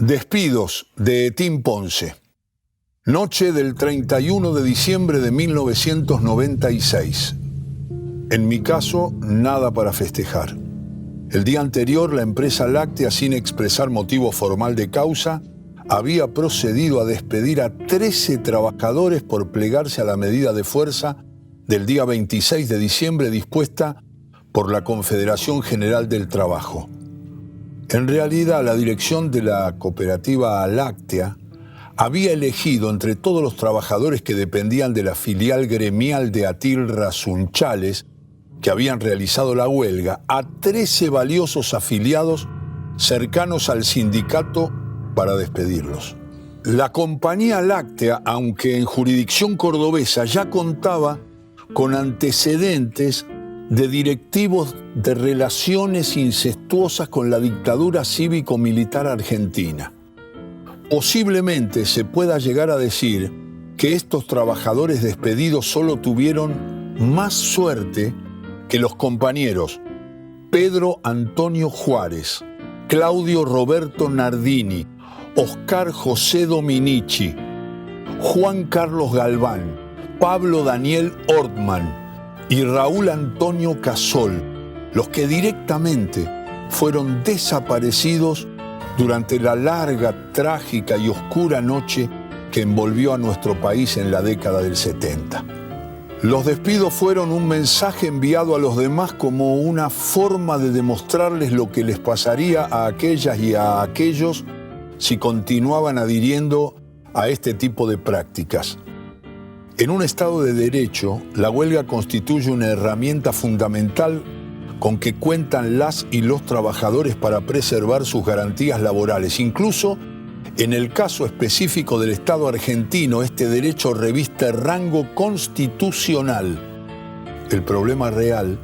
Despidos de Tim Ponce. Noche del 31 de diciembre de 1996. En mi caso, nada para festejar. El día anterior, la empresa láctea, sin expresar motivo formal de causa, había procedido a despedir a 13 trabajadores por plegarse a la medida de fuerza del día 26 de diciembre dispuesta por la Confederación General del Trabajo. En realidad, la dirección de la cooperativa láctea había elegido entre todos los trabajadores que dependían de la filial gremial de Atilra Sunchales, que habían realizado la huelga, a 13 valiosos afiliados cercanos al sindicato para despedirlos. La compañía láctea, aunque en jurisdicción cordobesa, ya contaba con antecedentes de directivos de relaciones incestuosas con la dictadura cívico-militar argentina. Posiblemente se pueda llegar a decir que estos trabajadores despedidos solo tuvieron más suerte que los compañeros Pedro Antonio Juárez, Claudio Roberto Nardini, Oscar José Dominici, Juan Carlos Galván, Pablo Daniel Ortman y Raúl Antonio Casol, los que directamente fueron desaparecidos durante la larga, trágica y oscura noche que envolvió a nuestro país en la década del 70. Los despidos fueron un mensaje enviado a los demás como una forma de demostrarles lo que les pasaría a aquellas y a aquellos si continuaban adhiriendo a este tipo de prácticas. En un Estado de Derecho, la huelga constituye una herramienta fundamental con que cuentan las y los trabajadores para preservar sus garantías laborales. Incluso en el caso específico del Estado argentino, este derecho reviste rango constitucional. El problema real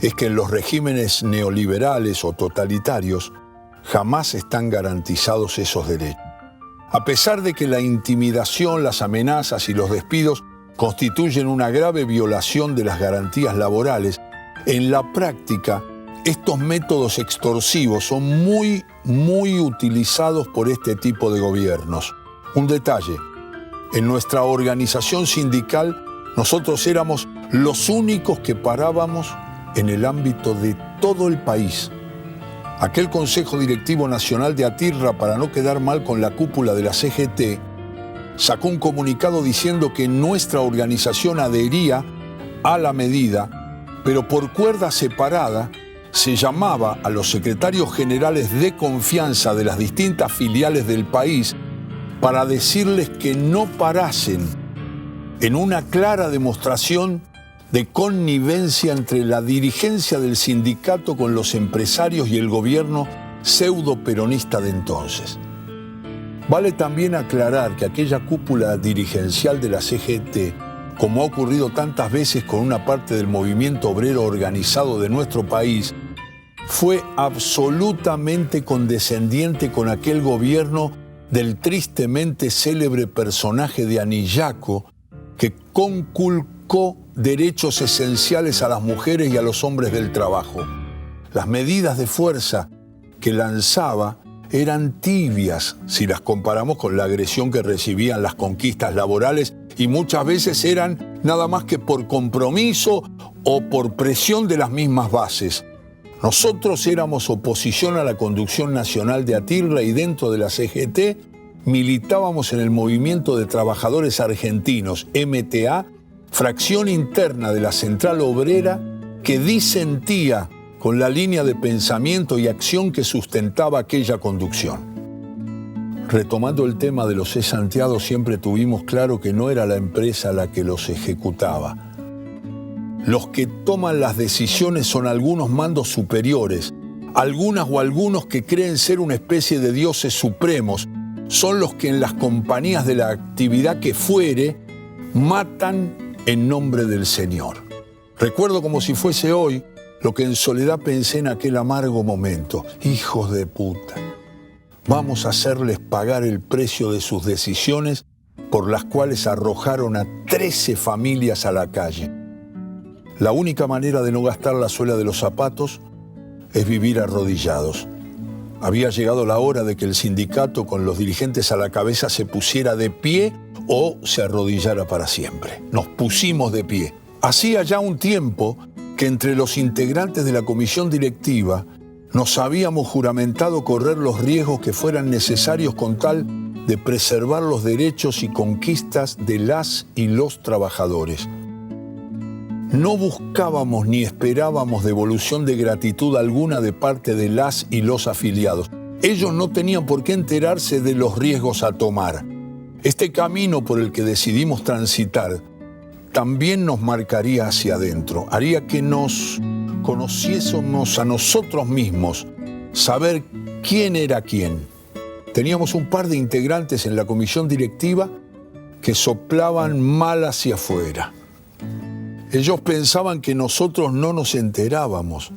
es que en los regímenes neoliberales o totalitarios jamás están garantizados esos derechos. A pesar de que la intimidación, las amenazas y los despidos constituyen una grave violación de las garantías laborales, en la práctica, estos métodos extorsivos son muy utilizados por este tipo de gobiernos. Un detalle: en nuestra organización sindical, nosotros éramos los únicos que parábamos en el ámbito de todo el país. Aquel Consejo Directivo Nacional de Atilra, para no quedar mal con la cúpula de la CGT, sacó un comunicado diciendo que nuestra organización adhería a la medida, pero por cuerda separada se llamaba a los secretarios generales de confianza de las distintas filiales del país para decirles que no parasen, en una clara demostración de connivencia entre la dirigencia del sindicato con los empresarios y el gobierno pseudo-peronista de entonces. Vale también aclarar que aquella cúpula dirigencial de la CGT, como ha ocurrido tantas veces con una parte del movimiento obrero organizado de nuestro país, fue absolutamente condescendiente con aquel gobierno del tristemente célebre personaje de Anillaco, que conculcó derechos esenciales a las mujeres y a los hombres del trabajo. Las medidas de fuerza que lanzaba eran tibias si las comparamos con la agresión que recibían las conquistas laborales, y muchas veces eran nada más que por compromiso o por presión de las mismas bases. Nosotros éramos oposición a la conducción nacional de Atilra y dentro de la CGT militábamos en el Movimiento de Trabajadores Argentinos, MTA, fracción interna de la Central Obrera que disentía con la línea de pensamiento y acción que sustentaba aquella conducción. Retomando el tema de los cesanteados, siempre tuvimos claro que no era la empresa la que los ejecutaba. Los que toman las decisiones son algunos mandos superiores, algunas o algunos que creen ser una especie de dioses supremos. Son los que en las compañías de la actividad que fuere matan en nombre del Señor. Recuerdo como si fuese hoy lo que en soledad pensé en aquel amargo momento. Hijos de puta, vamos a hacerles pagar el precio de sus decisiones por las cuales arrojaron a 13 familias a la calle. La única manera de no gastar la suela de los zapatos es vivir arrodillados. Había llegado la hora de que el sindicato, con los dirigentes a la cabeza, se pusiera de pie o se arrodillara para siempre. Nos pusimos de pie. Hacía ya un tiempo que entre los integrantes de la comisión directiva nos habíamos juramentado correr los riesgos que fueran necesarios con tal de preservar los derechos y conquistas de las y los trabajadores. No buscábamos ni esperábamos devolución de gratitud alguna de parte de las y los afiliados. Ellos no tenían por qué enterarse de los riesgos a tomar. Este camino por el que decidimos transitar también nos marcaría hacia adentro, haría que nos conociésemos a nosotros mismos, saber quién era quién. Teníamos un par de integrantes en la comisión directiva que soplaban mal hacia afuera. Ellos pensaban que nosotros no nos enterábamos,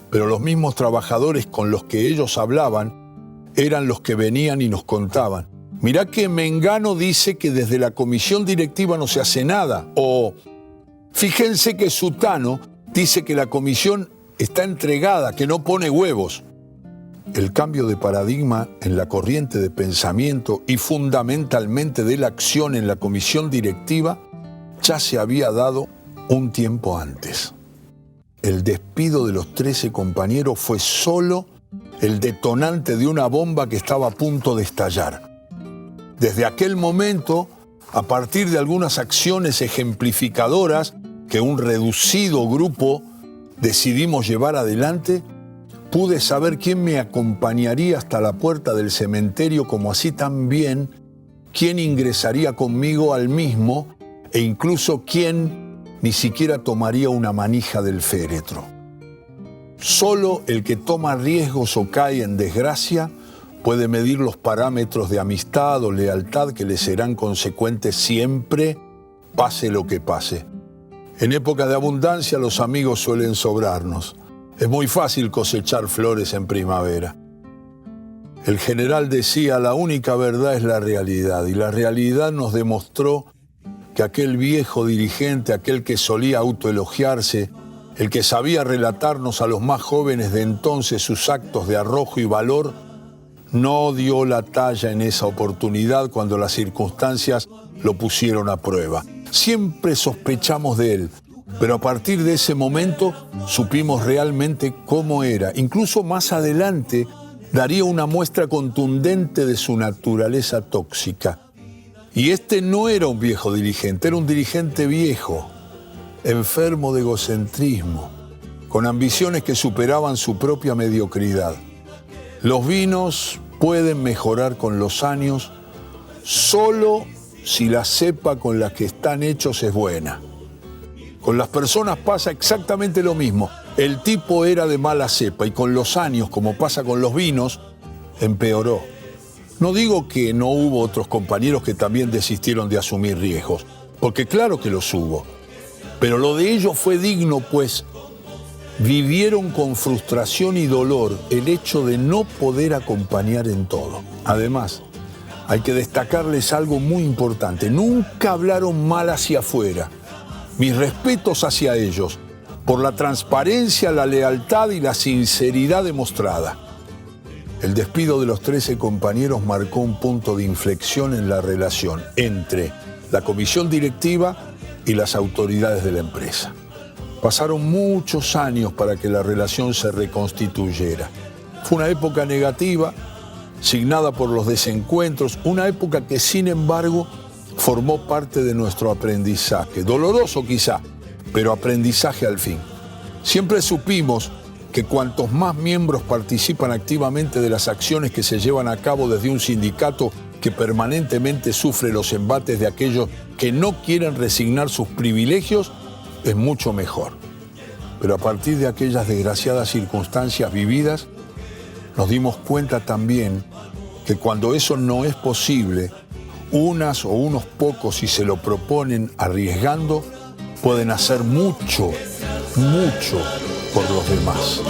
pero los mismos trabajadores con los que ellos hablaban eran los que venían y nos contaban. Mirá que Mengano dice que desde la comisión directiva no se hace nada. O fíjense que Sutano dice que la comisión está entregada, que no pone huevos. El cambio de paradigma en la corriente de pensamiento y fundamentalmente de la acción en la comisión directiva ya se había dado un tiempo antes. El despido de los 13 compañeros fue solo el detonante de una bomba que estaba a punto de estallar. Desde aquel momento, a partir de algunas acciones ejemplificadoras que un reducido grupo decidimos llevar adelante, pude saber quién me acompañaría hasta la puerta del cementerio, como así también quién ingresaría conmigo al mismo e incluso quién ni siquiera tomaría una manija del féretro. Solo el que toma riesgos o cae en desgracia puede medir los parámetros de amistad o lealtad que le serán consecuentes siempre, pase lo que pase. En época de abundancia los amigos suelen sobrarnos. Es muy fácil cosechar flores en primavera. El general decía, la única verdad es la realidad, y la realidad nos demostró que aquel viejo dirigente, aquel que solía autoelogiarse, el que sabía relatarnos a los más jóvenes de entonces sus actos de arrojo y valor, no dio la talla en esa oportunidad cuando las circunstancias lo pusieron a prueba. Siempre sospechamos de él, pero a partir de ese momento supimos realmente cómo era. Incluso más adelante daría una muestra contundente de su naturaleza tóxica. Y este no era un viejo dirigente, era un dirigente viejo, enfermo de egocentrismo, con ambiciones que superaban su propia mediocridad. Los vinos pueden mejorar con los años solo si la cepa con la que están hechos es buena. Con las personas pasa exactamente lo mismo. El tipo era de mala cepa y con los años, como pasa con los vinos, empeoró. No digo que no hubo otros compañeros que también desistieron de asumir riesgos, porque claro que los hubo. Pero lo de ellos fue digno, pues vivieron con frustración y dolor el hecho de no poder acompañar en todo. Además, hay que destacarles algo muy importante. Nunca hablaron mal hacia afuera. Mis respetos hacia ellos, por la transparencia, la lealtad y la sinceridad demostrada. El despido de los 13 compañeros marcó un punto de inflexión en la relación entre la comisión directiva y las autoridades de la empresa. Pasaron muchos años para que la relación se reconstituyera. Fue una época negativa, signada por los desencuentros, una época que, sin embargo, formó parte de nuestro aprendizaje. Doloroso quizá, pero aprendizaje al fin. Siempre supimos que cuantos más miembros participan activamente de las acciones que se llevan a cabo desde un sindicato que permanentemente sufre los embates de aquellos que no quieren resignar sus privilegios, es mucho mejor. Pero a partir de aquellas desgraciadas circunstancias vividas, nos dimos cuenta también que cuando eso no es posible, unas o unos pocos, si se lo proponen arriesgando, pueden hacer mucho, mucho por los demás.